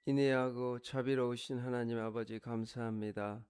인애하고 자비로우신 하나님 아버지 감사합니다.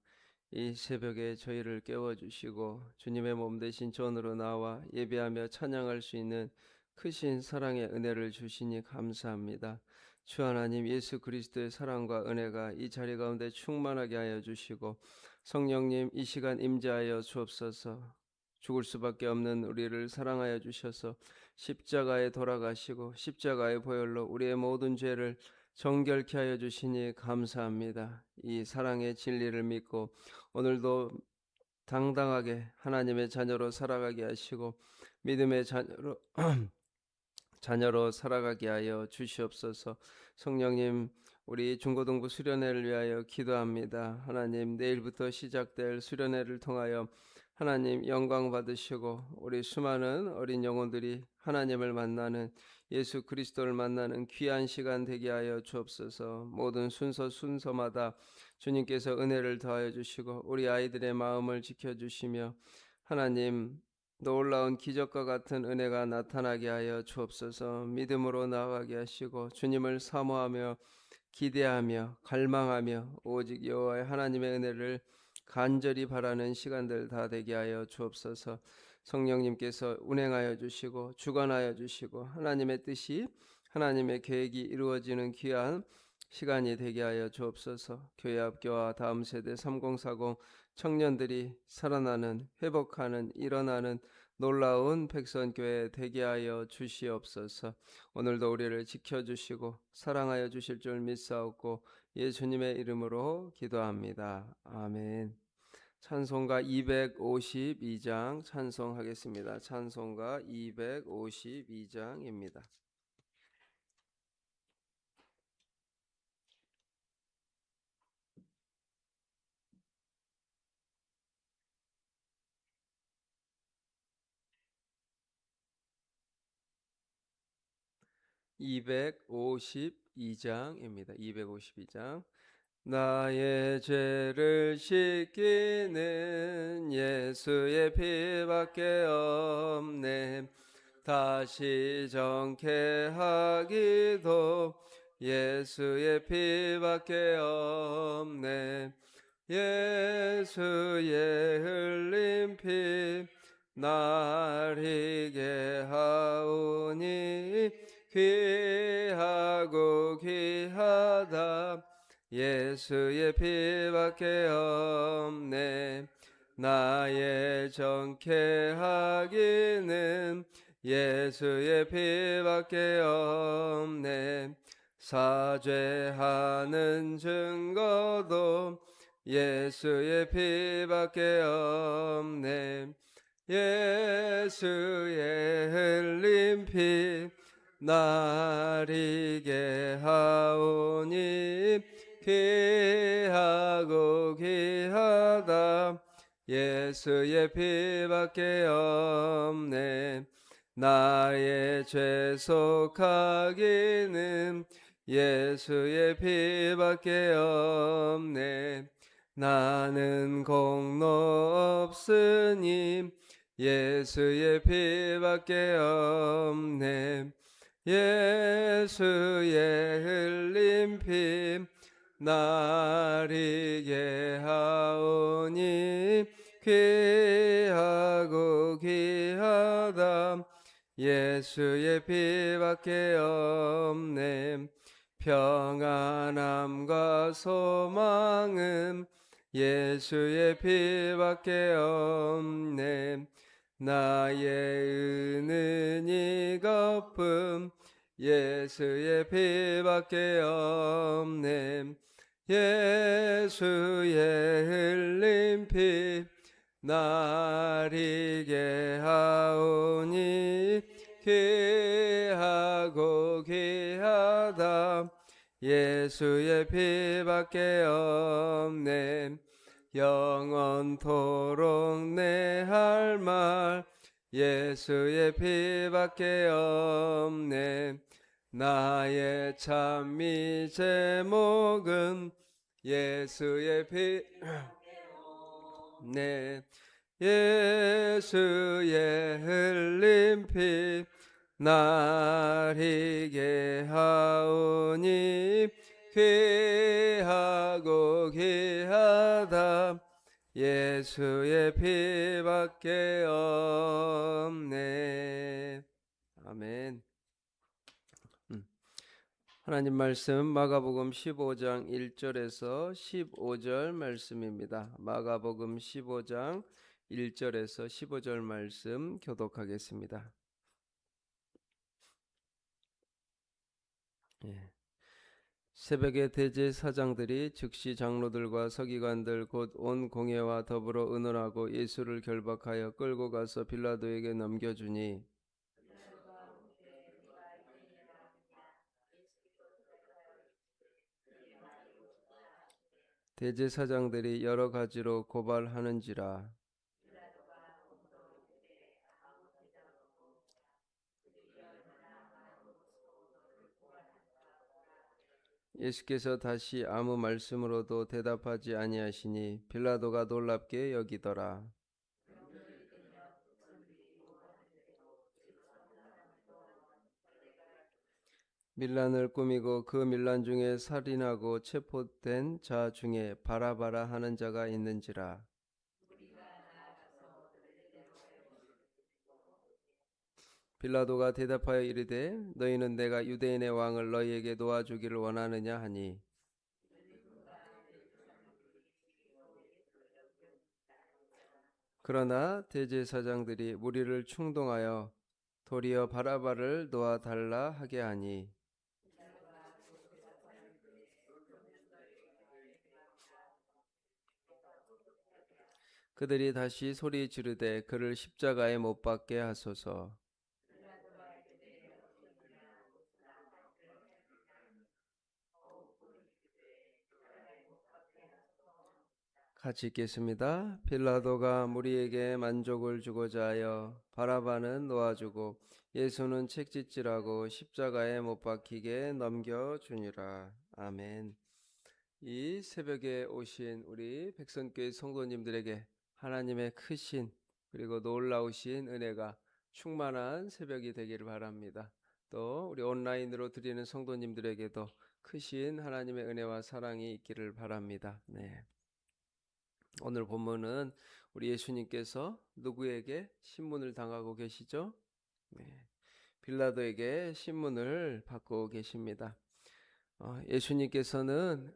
이 새벽에 저희를 깨워주시고 주님의 몸 되신 전으로 나와 예배하며 찬양할 수 있는 크신 사랑의 은혜를 주시니 감사합니다. 주 하나님 예수 그리스도의 사랑과 은혜가 이 자리 가운데 충만하게 하여 주시고 성령님 이 시간 임재하여 주옵소서. 죽을 수밖에 없는 우리를 사랑하여 주셔서 십자가에 돌아가시고 십자가의 보혈로 우리의 모든 죄를 정결케 하여 주시니 감사합니다. 이 사랑의 진리를 믿고 오늘도 당당하게 하나님의 자녀로 살아가게 하시고 믿음의 자녀로 살아가게 하여 주시옵소서. 성령님, 우리 중고등부 수련회를 위하여 기도합니다. 하나님, 내일부터 시작될 수련회를 통하여 하나님 영광 받으시고 우리 수많은 어린 영혼들이 하나님을 만나는, 예수 그리스도를 만나는 귀한 시간 되게 하여 주옵소서. 모든 순서마다 주님께서 은혜를 더하여 주시고 우리 아이들의 마음을 지켜주시며 하나님 놀라운 기적과 같은 은혜가 나타나게 하여 주옵소서. 믿음으로 나아가게 하시고 주님을 사모하며 기대하며 갈망하며 오직 여호와의 하나님의 은혜를 간절히 바라는 시간들 다 되게 하여 주옵소서. 성령님께서 운행하여 주시고 주관하여 주시고 하나님의 뜻이, 하나님의 계획이 이루어지는 귀한 시간이 되게 하여 주옵소서. 교회 학교와 다음 세대 3040 청년들이 살아나는, 회복하는, 일어나는 놀라운 백선교회 되게 하여 주시옵소서. 오늘도 우리를 지켜주시고 사랑하여 주실 줄 믿사옵고 예수님의 이름으로 기도합니다. 아멘. 찬송가 252장 찬송하겠습니다. 찬송가 252장입니다. 252장입니다. 252장. 나의 죄를 씻기는 예수의 피밖에 없네. 다시 정케 하기도 예수의 피밖에 없네. 예수의 흘린 피 날 희게 하오니 귀하고 귀하다. 예수의 피밖에 없네. 나의 정케하기는 예수의 피밖에 없네. 사죄하는 증거도 예수의 피밖에 없네. 예수의 흘린 피 날 희게 하오니 귀하고 귀하다. 예수의 피밖에 없네. 나의 죄 속하기는 예수의 피밖에 없네. 나는 공로 없으니 예수의 피밖에 없네. 예수의 흘린 피 날 희게 하오니 귀하고 귀하다. 예수의 피밖에 없네. 평안함과 소망은 예수의 피밖에 없네. 나의 은은히 거품 예수의 피밖에 없네. 예수의 흘린 피 날 희게 하오니 귀하고 귀하다. 예수의 피밖에 없네. 영원토록 내 할 말 예수의 피밖에 없네. 나의 찬미 제목은 예수의 피 네. 예수의 흘린 피 날 희게 하오니 귀하고 귀하다 예수의 피밖에 없네. 아멘. 하나님 말씀 마가복음 15장 1절에서 15절 말씀입니다. 마가복음 15장 1절에서 15절 말씀 교독하겠습니다. 예. 새벽에 대제사장들이 즉시 장로들과 서기관들 곧 온 공회와 더불어 의논하고 예수를 결박하여 끌고 가서 빌라도에게 넘겨주니 대제사장들이 여러 가지로 고발하는지라. 예수께서 다시 아무 말씀으로도 대답하지 아니하시니 빌라도가 놀랍게 여기더라. 밀란을 꾸미고 그 밀란 중에 살인하고 체포된 자 중에 바라바라 하는 자가 있는지라. 빌라도가 대답하여 이르되 너희는 내가 유대인의 왕을 너희에게 놓아주기를 원하느냐 하니 그러나 대제사장들이 무리를 충동하여 도리어 바라바를 놓아달라 하게 하니 그들이 다시 소리 지르되 그를 십자가에 못 박게 하소서. 같이 읽겠습니다. 빌라도가 무리에게 만족을 주고자 하여 바라바는 놓아주고 예수는 책짓질하고 십자가에 못 박히게 넘겨주니라. 아멘. 이 새벽에 오신 우리 백성교회 성도님들에게 하나님의 크신 그리고 놀라우신 은혜가 충만한 새벽이 되기를 바랍니다. 또 우리 온라인으로 드리는 성도님들에게도 크신 하나님의 은혜와 사랑이 있기를 바랍니다. 네. 오늘 본문은 우리 예수님께서 누구에게 신문을 당하고 계시죠? 네. 빌라도에게 신문을 받고 계십니다. 예수님께서는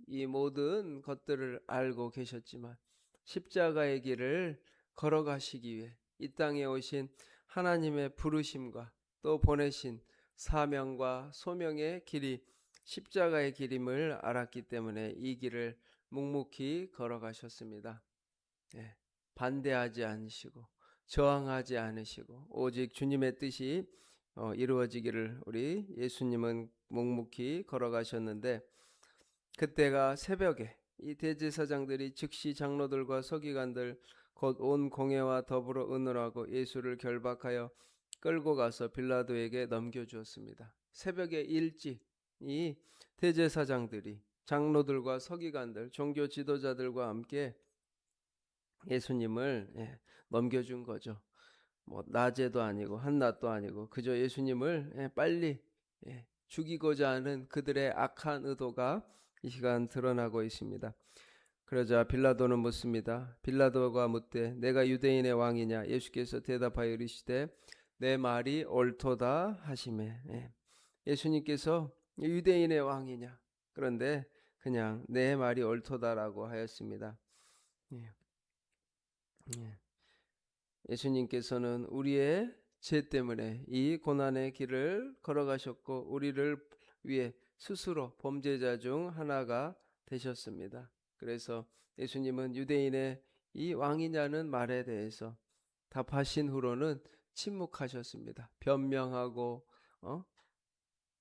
이 모든 것들을 알고 계셨지만 십자가의 길을 걸어가시기 위해 이 땅에 오신 하나님의 부르심과 또 보내신 사명과 소명의 길이 십자가의 길임을 알았기 때문에 이 길을 묵묵히 걸어가셨습니다. 네, 반대하지 않으시고 저항하지 않으시고 오직 주님의 뜻이 이루어지기를 우리 예수님은 묵묵히 걸어가셨는데 그때가 새벽에 이 대제사장들이 즉시 장로들과 서기관들 곧 온 공회와 더불어 의논하고 예수를 결박하여 끌고 가서 빌라도에게 넘겨주었습니다. 새벽에 일찍 이 대제사장들이 장로들과 서기관들 종교 지도자들과 함께 예수님을 넘겨준 거죠. 뭐 낮에도 아니고 한낮도 아니고 그저 예수님을 빨리 죽이고자 하는 그들의 악한 의도가 이 시간 드러나고 있습니다. 그러자 빌라도는 묻습니다. 빌라도가 묻되 내가 유대인의 왕이냐? 예수께서 대답하여 이르시되 내 말이 옳도다 하시매. 예수님께서 유대인의 왕이냐? 그런데 그냥 내 말이 옳도다라고 하였습니다. 예수님께서는 우리의 죄 때문에 이 고난의 길을 걸어가셨고 우리를 위해 스스로 범죄자 중 하나가 되셨습니다. 그래서 예수님은 유대인의 이 왕이냐는 말에 대해서 답하신 후로는 침묵하셨습니다. 변명하고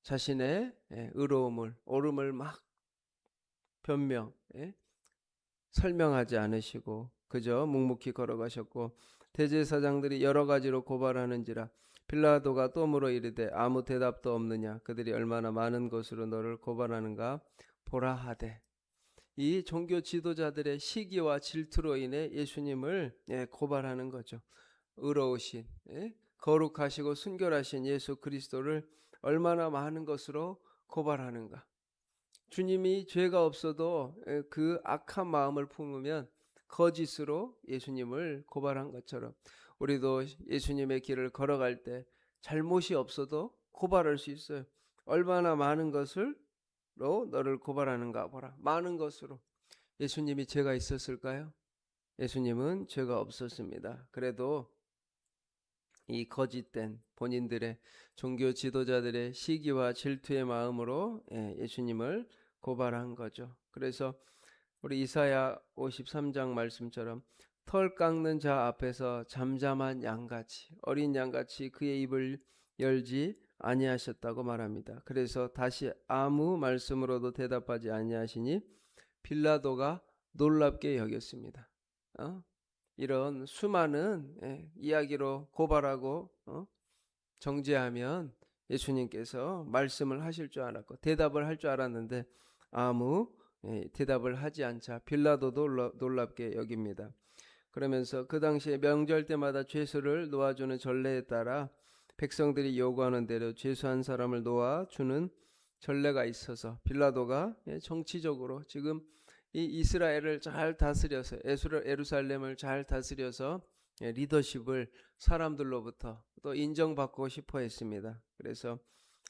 자신의 의로움을 옳음을 막 설명하지 않으시고 그저 묵묵히 걸어가셨고 대제사장들이 여러 가지로 고발하는지라 빌라도가 또 물어 이르되 아무 대답도 없느냐 그들이 얼마나 많은 것으로 너를 고발하는가 보라 하되 이 종교 지도자들의 시기와 질투로 인해 예수님을 고발하는 거죠. 의로우신 거룩하시고 순결하신 예수 그리스도를 얼마나 많은 것으로 고발하는가. 주님이 죄가 없어도 그 악한 마음을 품으면 거짓으로 예수님을 고발한 것처럼 우리도 예수님의 길을 걸어갈 때 잘못이 없어도 고발할 수 있어요. 얼마나 많은 것으로 너를 고발하는가 보라. 많은 것으로. 예수님이 죄가 있었을까요? 예수님은 죄가 없었습니다. 그래도 이 거짓된 본인들의 종교 지도자들의 시기와 질투의 마음으로 예수님을 고발한 거죠. 그래서 우리 이사야 53장 말씀처럼 털 깎는 자 앞에서 잠잠한 양같이 어린 양같이 그의 입을 열지 아니하셨다고 말합니다. 그래서 다시 아무 말씀으로도 대답하지 아니하시니 빌라도가 놀랍게 여겼습니다. 이런 수많은 이야기로 고발하고 정죄하면 예수님께서 말씀을 하실 줄 알았고 대답을 할 줄 알았는데 아무 대답을 하지 않자 빌라도도 놀랍게 여깁니다. 그러면서 그 당시에 명절 때마다 죄수를 놓아주는 전례에 따라 백성들이 요구하는 대로 죄수한 사람을 놓아주는 전례가 있어서 빌라도가 정치적으로 지금 이 이스라엘을 잘 다스려서 예루살렘을 잘 다스려서 리더십을 사람들로부터 또 인정받고 싶어 했습니다. 그래서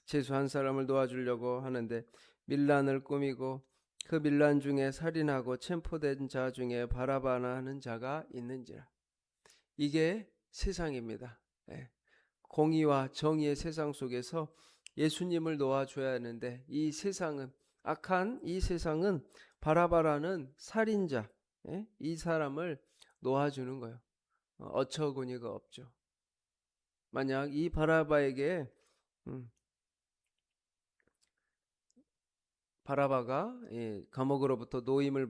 죄수 한 사람을 놓아주려고 하는데 밀란을 꾸미고 그 밀란 중에 살인하고 체포된 자 중에 바라바나 하는 자가 있는지라. 이게 세상입니다. 공의와 정의의 세상 속에서 예수님을 놓아줘야 하는데 이 세상은 악한 이 세상은 바라바라는 살인자 이 사람을 놓아주는 거예요. 어처구니가 없죠. 만약 이 바라바에게 바라바가 감옥으로부터 노임을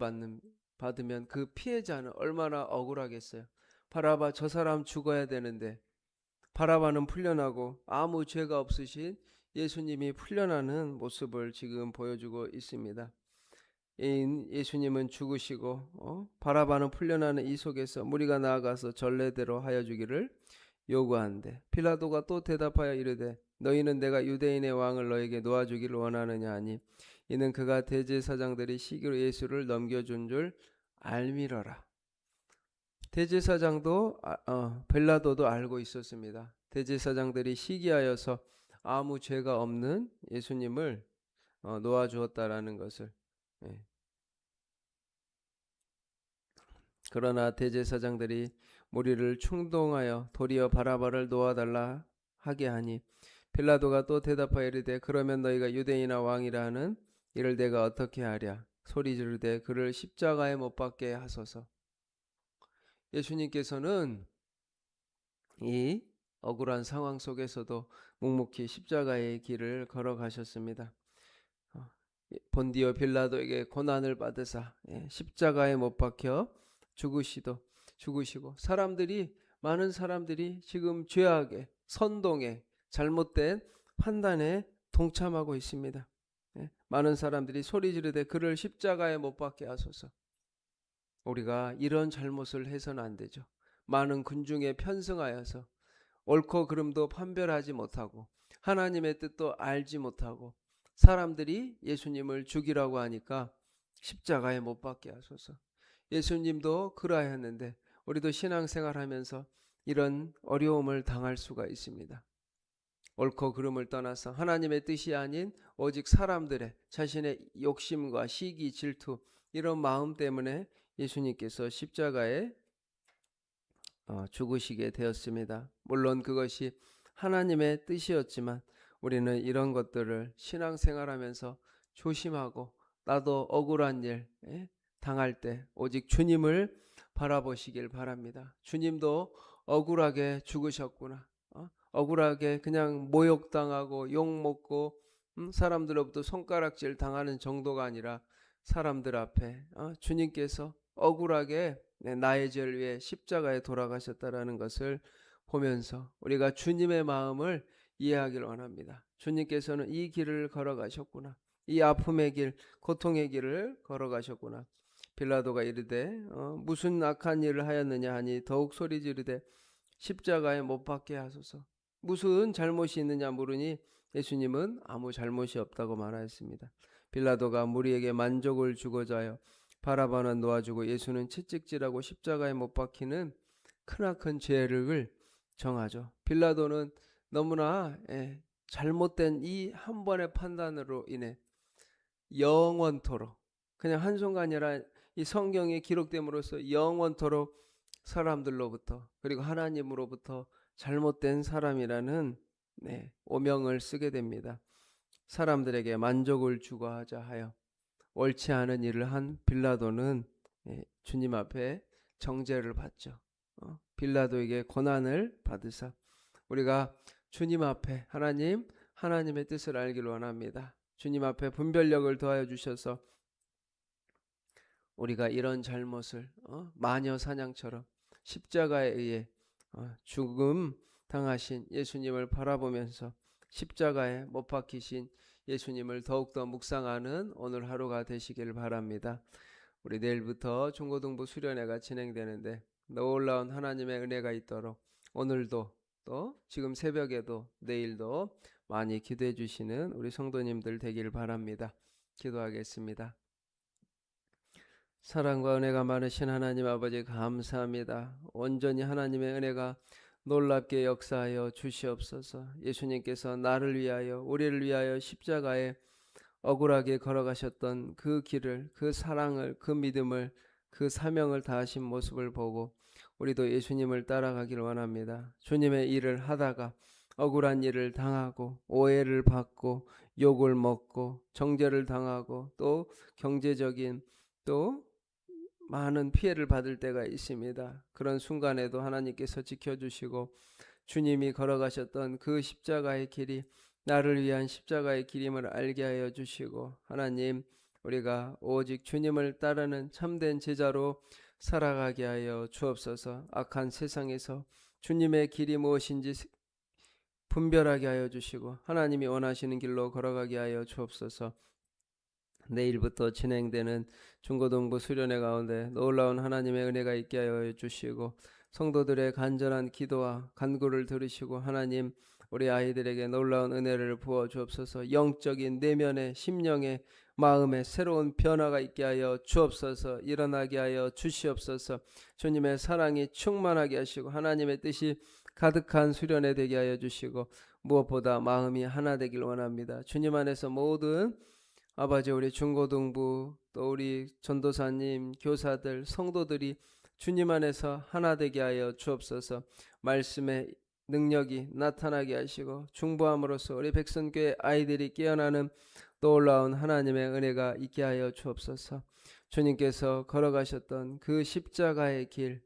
받으면 그 피해자는 얼마나 억울하겠어요. 바라바 저 사람 죽어야 되는데 바라바는 풀려나고 아무 죄가 없으신 예수님이 풀려나는 모습을 지금 보여주고 있습니다. 예수님은 죽으시고 바라바는 풀려나는 이 속에서 무리가 나아가서 전례대로 하여 주기를 요구하는데 빌라도가 또 대답하여 이르되 너희는 내가 유대인의 왕을 너에게 놓아주기를 원하느냐 하니 이는 그가 대제사장들이 시기로 예수를 넘겨준 줄 알미러라. 대제사장도 빌라도도 알고 있었습니다. 대제사장들이 시기하여서 아무 죄가 없는 예수님을 놓아주었다라는 것을. 그러나 대제사장들이 무리를 충동하여 도리어 바라바를 놓아달라 하게 하니 빌라도가 또 대답하여 이르되 그러면 너희가 유대인이나 왕이라 하는 이를 내가 어떻게 하랴. 소리 지르되 그를 십자가에 못 박게 하소서. 예수님께서는 이 억울한 상황 속에서도 묵묵히 십자가의 길을 걸어가셨습니다. 본디오 빌라도에게 고난을 받으사 십자가에 못 박혀 죽으시고 많은 사람들이 지금 죄악에 선동에 잘못된 판단에 동참하고 있습니다. 많은 사람들이 소리 지르되 그를 십자가에 못 박게 하소서. 우리가 이런 잘못을 해서는 안 되죠. 많은 군중에 편승하여서 옳고 그름도 판별하지 못하고 하나님의 뜻도 알지 못하고 사람들이 예수님을 죽이라고 하니까 십자가에 못 박게 하소서. 예수님도 그러야 했는데 우리도 신앙생활하면서 이런 어려움을 당할 수가 있습니다. 옳고 그름을 떠나서 하나님의 뜻이 아닌 오직 사람들의 자신의 욕심과 시기 질투 이런 마음 때문에 예수님께서 십자가에 죽으시게 되었습니다. 물론 그것이 하나님의 뜻이었지만 우리는 이런 것들을 신앙생활하면서 조심하고 나도 억울한 일 당할 때 오직 주님을 바라보시길 바랍니다. 주님도 억울하게 죽으셨구나. 억울하게 그냥 모욕당하고 욕먹고 사람들로부터 손가락질 당하는 정도가 아니라 사람들 앞에 주님께서 억울하게 나의 죄를 위해 십자가에 돌아가셨다라는 것을 보면서 우리가 주님의 마음을 이해하기를 원합니다. 주님께서는 이 길을 걸어가셨구나. 이 아픔의 길, 고통의 길을 걸어가셨구나. 빌라도가 이르되 무슨 악한 일을 하였느냐 하니 더욱 소리 지르되 십자가에 못 박게 하소서. 무슨 잘못이 있느냐 물으니 예수님은 아무 잘못이 없다고 말하였습니다. 빌라도가 무리에게 만족을 주고자 하여 바라바는 놓아주고 예수는 채찍질하고 십자가에 못 박히는 크나큰 죄를 정하죠. 빌라도는 너무나 잘못된 이 한 번의 판단으로 인해 영원토록, 그냥 한순간이 아니라 이 성경에 기록됨으로써 영원토록 사람들로부터 그리고 하나님으로부터 잘못된 사람이라는 오명을 쓰게 됩니다. 사람들에게 만족을 추구하자 하여 옳지 않은 일을 한 빌라도는 주님 앞에 정죄를 받죠. 빌라도에게 고난을 받으사 우리가 주님 앞에 하나님의 뜻을 알기를 원합니다. 주님 앞에 분별력을 더하여 주셔서 우리가 이런 잘못을 마녀 사냥처럼 십자가에 의해 죽음 당하신 예수님을 바라보면서 십자가에 못 박히신 예수님을 더욱더 묵상하는 오늘 하루가 되시길 바랍니다. 우리 내일부터 중고등부 수련회가 진행되는데 놀라운 하나님의 은혜가 있도록 오늘도 또 지금 새벽에도 내일도 많이 기도해 주시는 우리 성도님들 되길 바랍니다. 기도하겠습니다. 사랑과 은혜가 많으신 하나님 아버지 감사합니다. 온전히 하나님의 은혜가 놀랍게 역사하여 주시옵소서. 예수님께서 나를 위하여 우리를 위하여 십자가에 억울하게 걸어가셨던 그 길을, 그 사랑을, 그 믿음을, 그 사명을 다하신 모습을 보고 우리도 예수님을 따라가기를 원합니다. 주님의 일을 하다가 억울한 일을 당하고 오해를 받고 욕을 먹고 정죄를 당하고 또 경제적인 또 많은 피해를 받을 때가 있습니다. 그런 순간에도 하나님께서 지켜주시고 주님이 걸어가셨던 그 십자가의 길이 나를 위한 십자가의 길임을 알게 하여 주시고 하나님 우리가 오직 주님을 따르는 참된 제자로 살아가게 하여 주옵소서. 악한 세상에서 주님의 길이 무엇인지 분별하게 하여 주시고 하나님이 원하시는 길로 걸어가게 하여 주옵소서. 내일부터 진행되는 중고등부 수련회 가운데 놀라운 하나님의 은혜가 있게 하여 주시고 성도들의 간절한 기도와 간구를 들으시고 하나님 우리 아이들에게 놀라운 은혜를 부어 주옵소서. 영적인 내면의 심령의 마음에 새로운 변화가 있게 하여 주옵소서. 일어나게 하여 주시옵소서. 주님의 사랑이 충만하게 하시고 하나님의 뜻이 가득한 수련회 되게 하여 주시고 무엇보다 마음이 하나 되길 원합니다. 주님 안에서 모든 아버지 우리 중고등부 또 우리 전도사님 교사들 성도들이 주님 안에서 하나 되게 하여 주옵소서. 말씀의 능력이 나타나게 하시고 중보함으로써 우리 백성교회 아이들이 깨어나는 놀라운 하나님의 은혜가 있게 하여 주옵소서. 주님께서 걸어가셨던 그 십자가의 길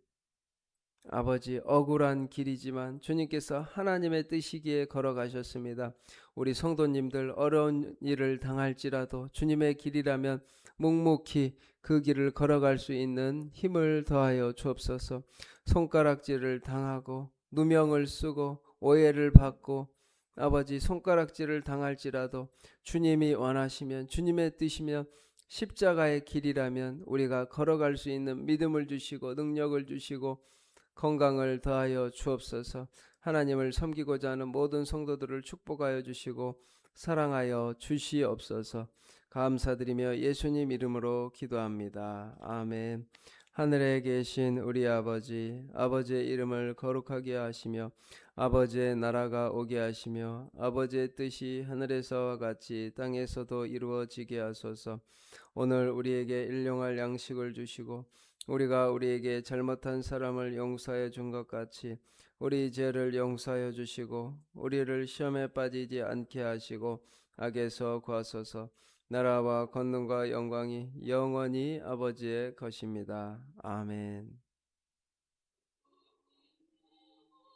아버지 억울한 길이지만 주님께서 하나님의 뜻이기에 걸어가셨습니다. 우리 성도님들 어려운 일을 당할지라도 주님의 길이라면 묵묵히 그 길을 걸어갈 수 있는 힘을 더하여 주옵소서. 손가락질을 당하고 누명을 쓰고 오해를 받고 아버지 손가락질을 당할지라도 주님이 원하시면 주님의 뜻이면 십자가의 길이라면 우리가 걸어갈 수 있는 믿음을 주시고 능력을 주시고 건강을 더하여 주옵소서. 하나님을 섬기고자 하는 모든 성도들을 축복하여 주시고 사랑하여 주시옵소서. 감사드리며 예수님 이름으로 기도합니다. 아멘. 하늘에 계신 우리 아버지, 아버지의 이름을 거룩하게 하시며 아버지의 나라가 오게 하시며 아버지의 뜻이 하늘에서와 같이 땅에서도 이루어지게 하소서. 오늘 우리에게 일용할 양식을 주시고 우리가 우리에게 잘못한 사람을 용서해 준 것 같이 우리 죄를 용서하여 주시고 우리를 시험에 빠지지 않게 하시고 악에서 구하소서. 나라와 권능과 영광이 영원히 아버지의 것입니다. 아멘.